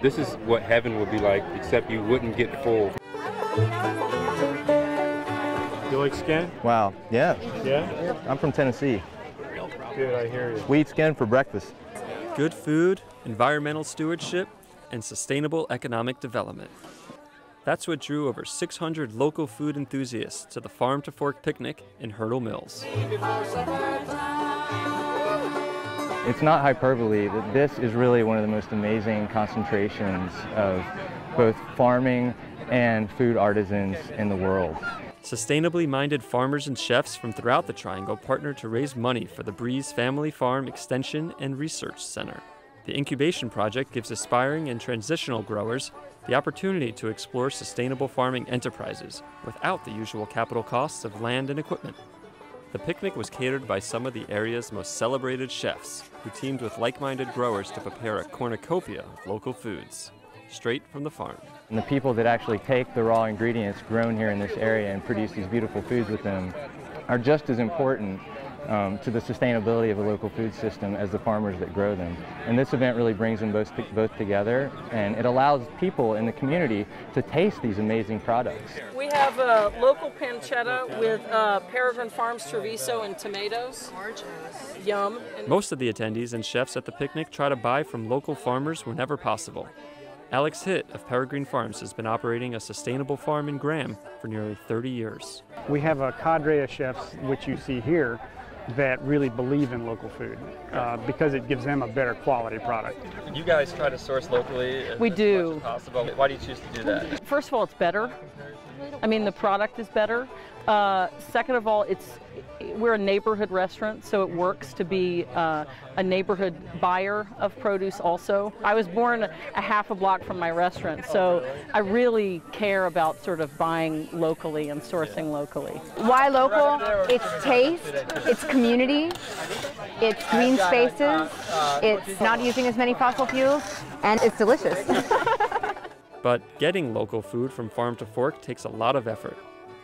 This is what heaven would be like, except you wouldn't get full. You like skin? Wow, yeah. Yeah? I'm from Tennessee. Good, I hear you. We eat skin for breakfast. Good food, environmental stewardship, and sustainable economic development. That's what drew over 600 local food enthusiasts to the Farm to Fork picnic in Hurdle Mills. It's not hyperbole that this is really one of the most amazing concentrations of both farming and food artisans in the world. Sustainably minded farmers and chefs from throughout the Triangle partnered to raise money for the Breeze Family Farm Extension and Research Center. The incubation project gives aspiring and transitional growers the opportunity to explore sustainable farming enterprises without the usual capital costs of land and equipment. The picnic was catered by some of the area's most celebrated chefs, who teamed with like-minded growers to prepare a cornucopia of local foods, straight from the farm. And the people that actually take the raw ingredients grown here in this area and produce these beautiful foods with them are just as important to the sustainability of a local food system as the farmers that grow them. And this event really brings them both together, and it allows people in the community to taste these amazing products. We have a local pancetta with Peregrine Farms Treviso and tomatoes. Gorgeous. Yum. Most of the attendees and chefs at the picnic try to buy from local farmers whenever possible. Alex Hitt of Peregrine Farms has been operating a sustainable farm in Graham for nearly 30 years. We have a cadre of chefs, which you see here, that really believe in local food because it gives them a better quality product. You guys try to source locally as We do. much as possible. Why do you choose to do that? First of all, it's better. I mean, the product is better. Second of all, we're a neighborhood restaurant, so it works to be a neighborhood buyer of produce also. I was born a half a block from my restaurant, so I really care about sort of buying locally and sourcing locally. Why local? It's taste, it's community, it's green spaces, it's not using as many fossil fuels, and it's delicious. But getting local food from farm to fork takes a lot of effort.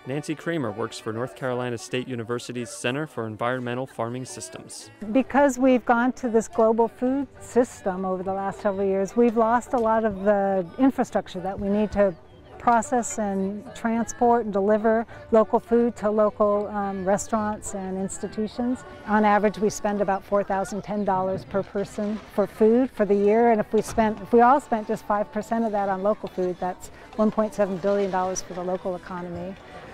Nancy Kramer works for North Carolina State University's Center for Environmental Farming Systems. Because we've gone to this global food system over the last several years, we've lost a lot of the infrastructure that we need to process and transport and deliver local food to local restaurants and institutions. On average, we spend about $4,010 per person for food for the year, and if we all spent just 5% of that on local food, that's $1.7 billion for the local economy.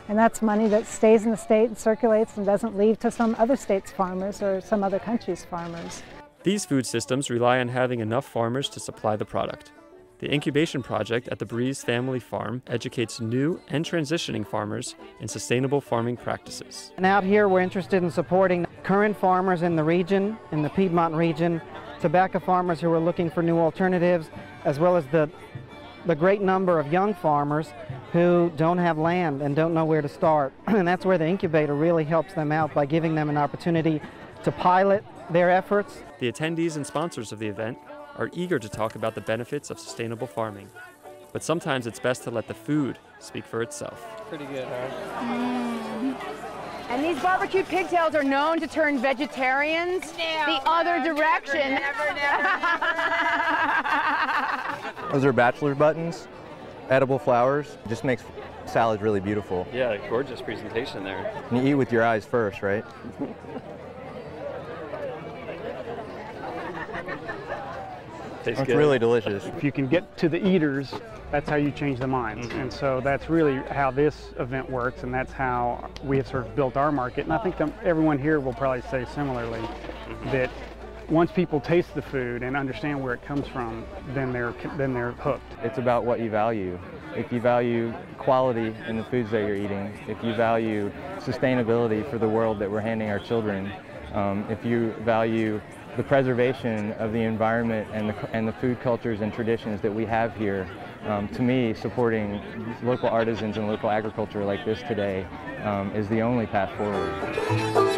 And that's money that stays in the state and circulates and doesn't leave to some other state's farmers or some other country's farmers. These food systems rely on having enough farmers to supply the product. The incubation project at the Breeze Family Farm educates new and transitioning farmers in sustainable farming practices. And out here we're interested in supporting current farmers in the region, in the Piedmont region, tobacco farmers who are looking for new alternatives, as well as the great number of young farmers who don't have land and don't know where to start. And that's where the incubator really helps them out by giving them an opportunity to pilot their efforts. The attendees and sponsors of the event are eager to talk about the benefits of sustainable farming. But sometimes it's best to let the food speak for itself. Pretty good, huh? And these barbecued pigtails are known to turn vegetarians the other direction. Those are bachelor buttons, edible flowers. Just makes salads really beautiful. Yeah, gorgeous presentation there. And you eat with your eyes first, right? Tastes It's good. really delicious. If you can get to the eaters, that's how you change the minds. And so that's really how this event works, and that's how we have sort of built our market. And I think everyone here will probably say similarly, that once people taste the food and understand where it comes from, then they're hooked. It's about what you value. If you value quality in the foods that you're eating, if you value sustainability for the world that we're handing our children, if you value the preservation of the environment and the food cultures and traditions that we have here, to me, supporting local artisans and local agriculture like this today is the only path forward.